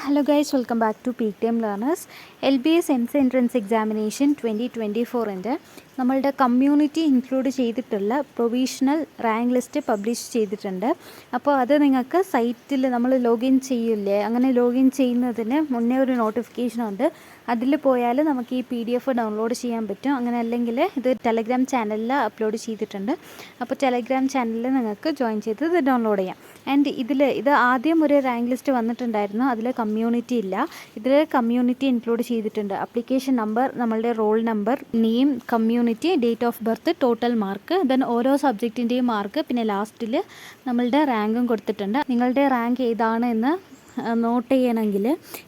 Hello guys, welcome back to Peak Time Learners. LBS എൻസ് entrance examination 2024 നമ്മളുടെ community include ചെയ്തിട്ടുള്ള provisional rank list publish ചെയ്തിട്ടുണ്ട്. അപ്പോൾ അത് നിങ്ങൾക്ക് സൈറ്റിൽ നമ്മൾ ലോഗിൻ ചെയ്യില്ലേ, അങ്ങനെ ലോഗിൻ ചെയ്യുന്നതിന് മുന്നേ ഒരു നോട്ടിഫിക്കേഷൻ ഉണ്ട്. അതിൽ പോയാൽ നമുക്ക് ഈ PDF ഡൗൺലോഡ് ചെയ്യാൻ പറ്റും. അങ്ങനെ അല്ലെങ്കിൽ ഇത് ടെലഗ്രാം ചാനലിൽ അപ്ലോഡ് ചെയ്തിട്ടുണ്ട്. അപ്പോൾ ടെലഗ്രാം ചാനലിൽ നിങ്ങൾക്ക് ജോയിൻ ചെയ്ത് ഇത് ഡൗൺലോഡ് ചെയ്യാം. ആൻഡ് ഇത് ആദ്യം ഒരു റാങ്ക് ലിസ്റ്റ് വന്നിട്ടുണ്ടായിരുന്നു, അതിൽ കമ്മ്യൂണിറ്റി ഇല്ല. ഇതിൽ കമ്മ്യൂണിറ്റി ഇൻക്ലൂഡ് ചെയ്തിട്ടുണ്ട്. അപ്ലിക്കേഷൻ നമ്പർ, നമ്മളുടെ roll number, name, community, date of birth, total mark, then ഓരോ സബ്ജക്റ്റിൻ്റെയും മാർക്ക്, പിന്നെ ലാസ്റ്റിൽ നമ്മളുടെ റാങ്കും കൊടുത്തിട്ടുണ്ട്. നിങ്ങളുടെ റാങ്ക് ഏതാണ് എന്ന് നോട്ട് ചെയ്യണമെങ്കിൽ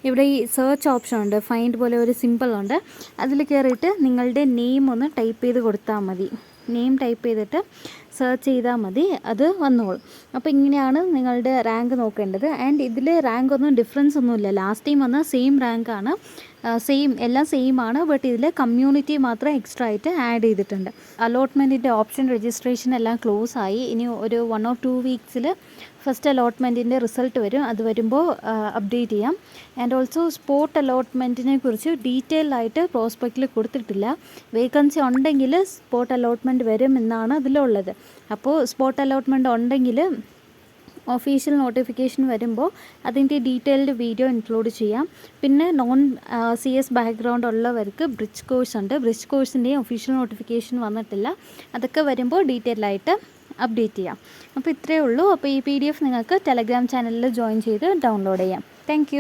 ഇവിടെ ഈ സെർച്ച് ഓപ്ഷൻ ഉണ്ട്, ഫൈൻഡ് പോലെ ഒരു സിമ്പിൾ ഉണ്ട്. അതിൽ കയറിയിട്ട് നിങ്ങളുടെ നെയിം ഒന്ന് ടൈപ്പ് ചെയ്ത് കൊടുത്താൽ മതി. നെയിം ടൈപ്പ് ചെയ്തിട്ട് സെർച്ച് ചെയ്താൽ മതി, അത് വന്നോളും. അപ്പോൾ ഇങ്ങനെയാണ് നിങ്ങളുടെ റാങ്ക് നോക്കേണ്ടത്. ആൻഡ് ഇതിൽ റാങ്ക് ഒന്നും ഡിഫറൻസ് ഒന്നുമില്ല. ലാസ്റ്റ് ടൈം വന്ന സെയിം റാങ്കാണ്, എല്ലാം സെയിം ആണ്. ബട്ട് ഇതിൽ കമ്മ്യൂണിറ്റി മാത്രം എക്സ്ട്രാ ആയിട്ട് ആഡ് ചെയ്തിട്ടുണ്ട്. അലോട്ട്മെൻറ്റിൻ്റെ ഓപ്ഷൻ രജിസ്ട്രേഷൻ എല്ലാം ക്ലോസ് ആയി. ഇനി ഒരു 1 or 2 വീക്സിൽ ഫസ്റ്റ് അലോട്ട്മെൻറ്റിൻ്റെ റിസൾട്ട് വരും. അത് വരുമ്പോൾ അപ്ഡേറ്റ് ചെയ്യാം. ആൻഡ് ഓൾസോ സ്പോട്ട് അലോട്ട്മെൻറ്റിനെ കുറിച്ച് ഡീറ്റെയിൽ ആയിട്ട് പ്രോസ്പെക്റ്റിൽ കൊടുത്തിട്ടില്ല. വേക്കൻസി ഉണ്ടെങ്കിൽ സ്പോട്ട് അലോട്ട്മെൻറ്റ് വരും എന്നാണ് അതിലുള്ളത്. അപ്പോൾ സ്പോട്ട് അലോട്ട്മെൻറ്റ് ഉണ്ടെങ്കിൽ ഒഫീഷ്യൽ നോട്ടിഫിക്കേഷൻ വരുമ്പോൾ അതിൻ്റെ ഡീറ്റെയിൽഡ് വീഡിയോ ഇൻക്ലൂഡ് ചെയ്യാം. പിന്നെ CS ബാക്ക്ഗ്രൗണ്ട് ഉള്ളവർക്ക് ബ്രിഡ്ജ് കോഴ്സ് ഉണ്ട്. ബ്രിഡ്ജ് കോഴ്സിൻ്റെയും ഒഫീഷ്യൽ നോട്ടിഫിക്കേഷൻ വന്നിട്ടില്ല. അതൊക്കെ വരുമ്പോൾ ഡീറ്റെയിൽ ആയിട്ട് അപ്ഡേറ്റ് ചെയ്യാം. അപ്പോൾ ഇത്രയേ ഉള്ളൂ. അപ്പോൾ ഈ PDF നിങ്ങൾക്ക് ടെലഗ്രാം ചാനലിൽ ജോയിൻ ചെയ്ത് ഡൗൺലോഡ് ചെയ്യാം. താങ്ക്